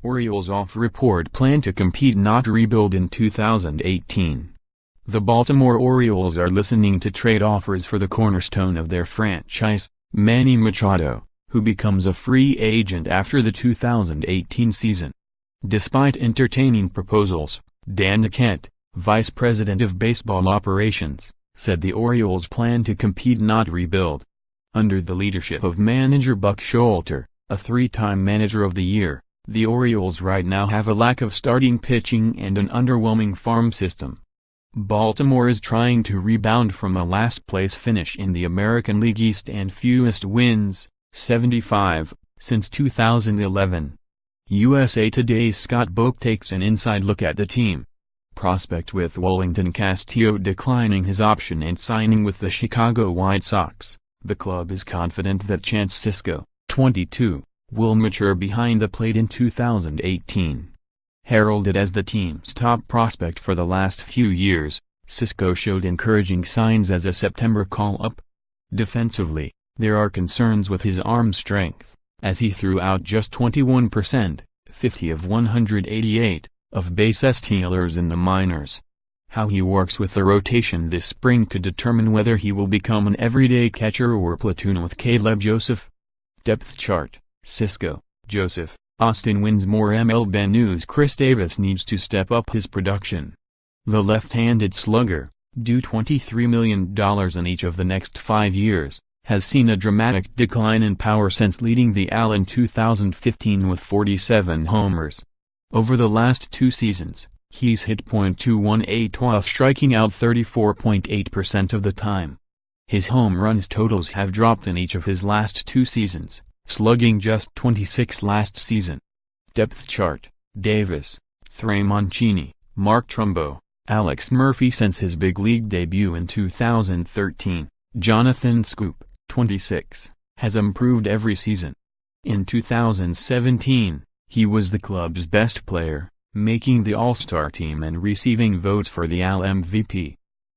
Orioles off report plan to compete not rebuild in 2018. The Baltimore Orioles are listening to trade offers for the cornerstone of their franchise, Manny Machado, who becomes a free agent after the 2018 season. Despite entertaining proposals, Dan Duquette, vice president of baseball operations, said the Orioles plan to compete not rebuild. Under the leadership of manager Buck Showalter, a three-time manager of the year, the Orioles right now have a lack of starting pitching and an underwhelming farm system. Baltimore is trying to rebound from a last-place finish in the American League East and fewest wins, 75, since 2011. USA Today's Scott Boeck takes an inside look at the team. Prospect with Welington Castillo declining his option and signing with the Chicago White Sox, the club is confident that Chance Cisco, 22, will mature behind the plate in 2018. Heralded as the team's top prospect for the last few years, Cisco showed encouraging signs as a September call-up. Defensively, there are concerns with his arm strength, as he threw out just 21%, 50 of 188, of basestealers in the minors. How he works with the rotation this spring could determine whether he will become an everyday catcher or platoon with Caleb Joseph. Depth chart: Cisco, Joseph, Austin wins more MLB News. Chris Davis needs to step up his production. The left-handed slugger, due $23 million in each of the next 5 years, has seen a dramatic decline in power since leading the AL in 2015 with 47 homers. Over the last 2 seasons, he's hit .218 while striking out 34.8% of the time. His home runs totals have dropped in each of his last 2 seasons, slugging just 26 last season. Depth chart: Davis, Trey Mancini, Mark Trumbo, Alex Murphy since his big league debut in 2013. Jonathan Scoop, 26, has improved every season. In 2017, he was the club's best player, making the All-Star team and receiving votes for the AL MVP.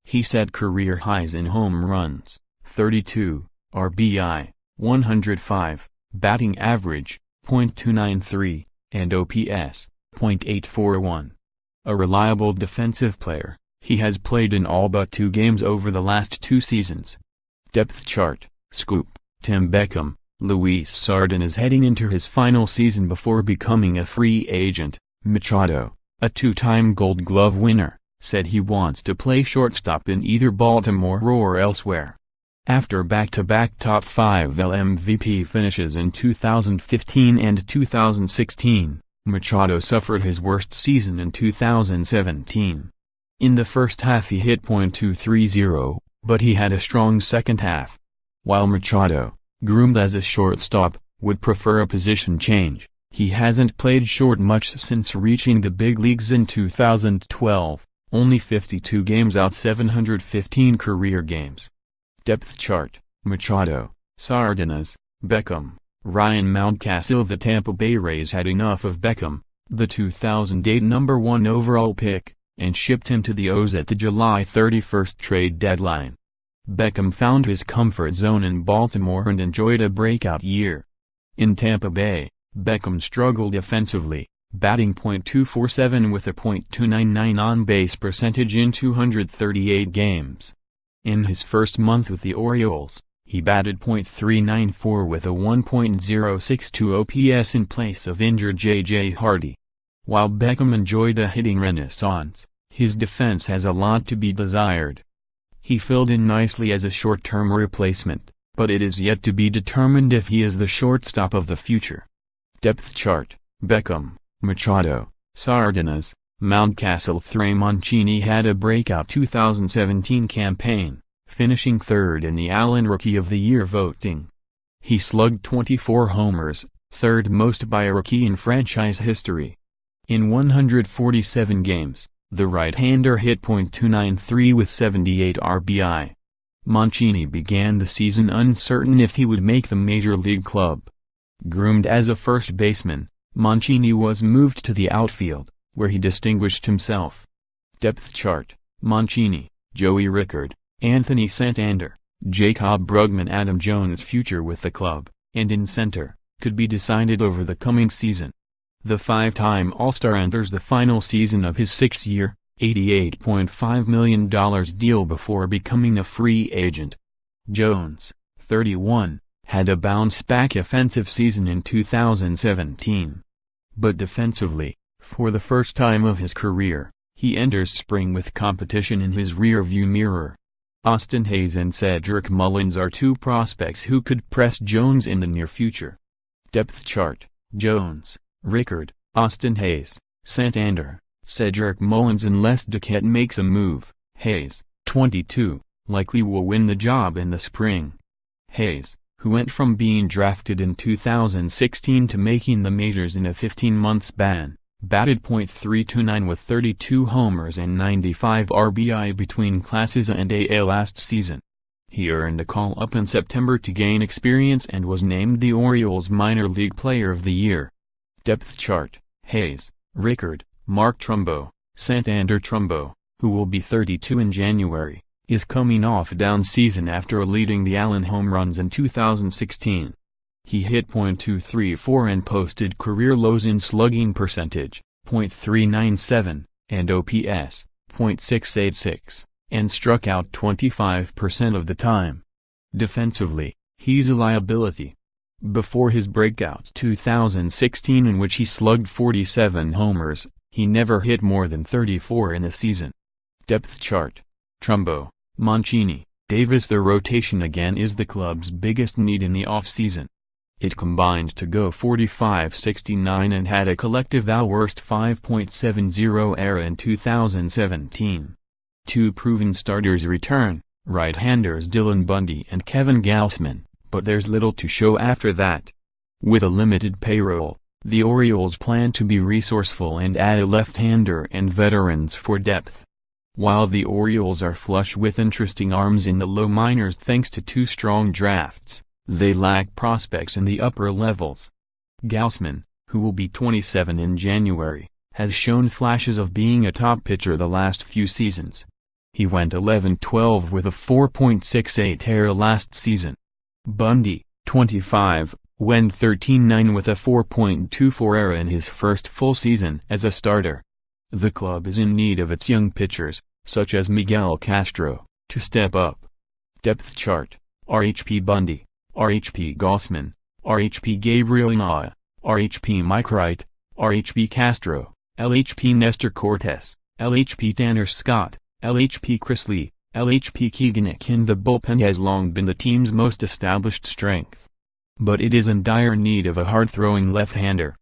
He set career highs in home runs, 32, RBI, 105, batting average, .293, and OPS, .841. A reliable defensive player, he has played in all but 2 games over the last 2 seasons. Depth chart: Scoop, Tim Beckham. Luis Sardin is heading into his final season before becoming a free agent. Machado, a 2-time Gold Glove winner, said he wants to play shortstop in either Baltimore or elsewhere. After back-to-back top 5 AL MVP finishes in 2015 and 2016, Machado suffered his worst season in 2017. In the first half he hit .230, but he had a strong second half. While Machado, groomed as a shortstop, would prefer a position change, he hasn't played short much since reaching the big leagues in 2012, only 52 games out 715 career games. Depth chart: Machado, Sardinas, Beckham, Ryan Mountcastle. The Tampa Bay Rays had enough of Beckham, the 2008 number 1 overall pick, and shipped him to the O's at the July 31 trade deadline. Beckham found his comfort zone in Baltimore and enjoyed a breakout year. In Tampa Bay, Beckham struggled offensively, batting .247 with a .299 on-base percentage in 238 games. In his first month with the Orioles, he batted .394 with a 1.062 OPS in place of injured J.J. Hardy. While Beckham enjoyed a hitting renaissance, his defense has a lot to be desired. He filled in nicely as a short-term replacement, but it is yet to be determined if he is the shortstop of the future. Depth chart: Beckham, Machado, Sardinas, Mountcastle. Trey Mancini had a breakout 2017 campaign, finishing 3rd in the Allen Rookie of the Year voting. He slugged 24 homers, 3rd most by a rookie in franchise history. In 147 games, the right-hander hit .293 with 78 RBI. Mancini began the season uncertain if he would make the major league club. Groomed as a first baseman, Mancini was moved to the outfield, where he distinguished himself. Depth chart: Mancini, Joey Rickard, Anthony Santander, Jacob Brugman. Adam Jones' future with the club, and in center, could be decided over the coming season. The five-time All-Star enters the final season of his six-year, $88.5 million deal before becoming a free agent. Jones, 31, had a bounce-back offensive season in 2017. But defensively, for the first time of his career, he enters spring with competition in his rearview mirror. Austin Hayes and Cedric Mullins are two prospects who could press Jones in the near future. Depth chart: Jones, Rickard, Austin Hayes, Santander, Cedric Mullins. Unless Duquette makes a move, Hayes, 22, likely will win the job in the spring. Hayes, who went from being drafted in 2016 to making the majors in a 15-month span, batted .329 with 32 homers and 95 RBI between Class A and AA last season. He earned a call-up in September to gain experience and was named the Orioles Minor League Player of the Year. Depth chart: Hayes, Rickard, Mark Trumbo. Santander. Trumbo, who will be 32 in January, is coming off a down season after leading the Allen home runs in 2016. He hit .234 and posted career lows in slugging percentage, .397, and OPS, .686, and struck out 25% of the time. Defensively, he's a liability. Before his breakout 2016 in which he slugged 47 homers, he never hit more than 34 in a season. Depth chart: Trumbo, Mancini, Davis. The rotation again is the club's biggest need in the offseason. It combined to go 45-69 and had a collective worst 5.70 ERA in 2017. Two proven starters return, right-handers Dylan Bundy and Kevin Gausman, but there's little to show after that. With a limited payroll, the Orioles plan to be resourceful and add a left-hander and veterans for depth. While the Orioles are flush with interesting arms in the low minors thanks to two strong drafts, they lack prospects in the upper levels. Gausman, who will be 27 in January, has shown flashes of being a top pitcher the last few seasons. He went 11-12 with a 4.68 ERA last season. Bundy, 25, went 13-9 with a 4.24 ERA in his first full season as a starter. The club is in need of its young pitchers, such as Miguel Castro, to step up. Depth chart: RHP Bundy, RHP Gausman, RHP Gabriel Noah, RHP Mike Wright, RHP Castro, LHP Nestor Cortes, LHP Tanner Scott, LHP Chris Lee, LHP Keeganek. In the bullpen has long been the team's most established strength. But it is in dire need of a hard-throwing left-hander.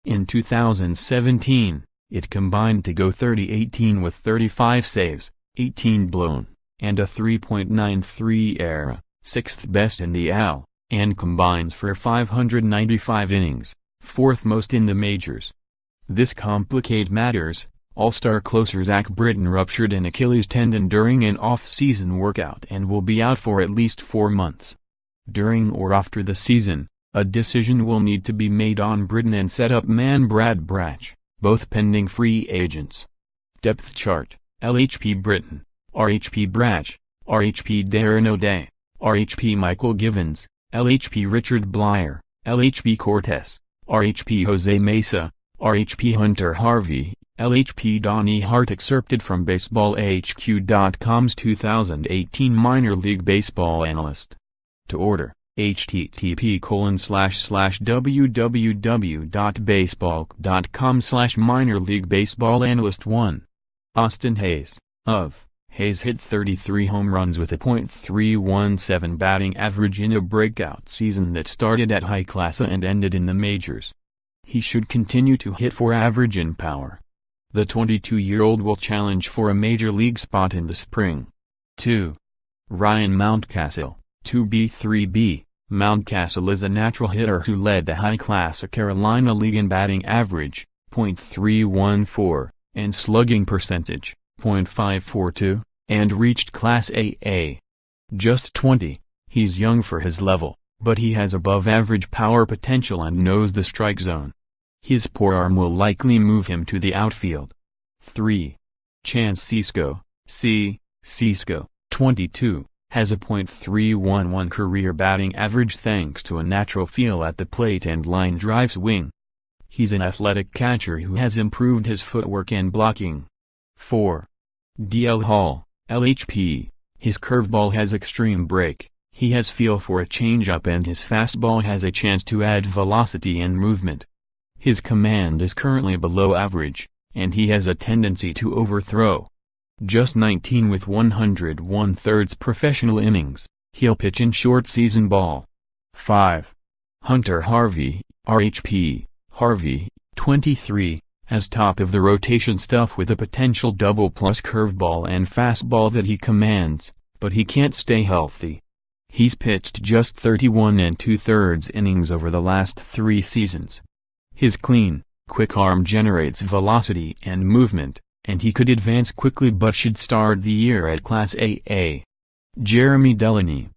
In 2017, it combined to go 30-18 with 35 saves, 18 blown, and a 3.93 ERA, sixth best in the AL, and combines for 595 innings, fourth most in the majors. This complicates matters. All-star closer Zach Britton ruptured an Achilles tendon during an off-season workout and will be out for at least 4 months. During or after the season, a decision will need to be made on Britton and set-up man Brad Brach, both pending free agents. Depth chart: LHP Britton, RHP Brach, RHP Darren O'Day, RHP Michael Givens, LHP Richard Blyer, LHP Cortes, RHP Jose Mesa, RHP Hunter Harvey, LHP Donnie Hart. Excerpted from BaseballHQ.com's 2018 Minor League Baseball Analyst. To order, http://www.baseball.com/minor league baseball analyst 1. Austin Hayes, of. Hayes hit 33 home runs with a .317 batting average in a breakout season that started at high class and ended in the majors. He should continue to hit for average in power. The 22-year-old will challenge for a major league spot in the spring. 2. Ryan Mountcastle, 2B3B. Mountcastle is a natural hitter who led the high-class Carolina League in batting average, .314, and slugging percentage, .542, and reached Class AA. Just 20, he's young for his level, but he has above-average power potential and knows the strike zone. His poor arm will likely move him to the outfield. 3. Chance Cisco, Cisco, 22, has a .311 career batting average thanks to a natural feel at the plate and line drive swing. He's an athletic catcher who has improved his footwork and blocking. 4. DL Hall, LHP. His curveball has extreme break, he has feel for a changeup, and his fastball has a chance to add velocity and movement. His command is currently below average, and he has a tendency to overthrow. Just 19 with 101/3 professional innings, he'll pitch in short season ball. 5. Hunter Harvey, RHP. Harvey, 23, has top of the rotation stuff with a potential double plus curveball and fastball that he commands, but he can't stay healthy. He's pitched just 31 2/3 innings over the last 3 seasons. His clean, quick arm generates velocity and movement, and he could advance quickly but should start the year at Class AA. Jeremy Delaney,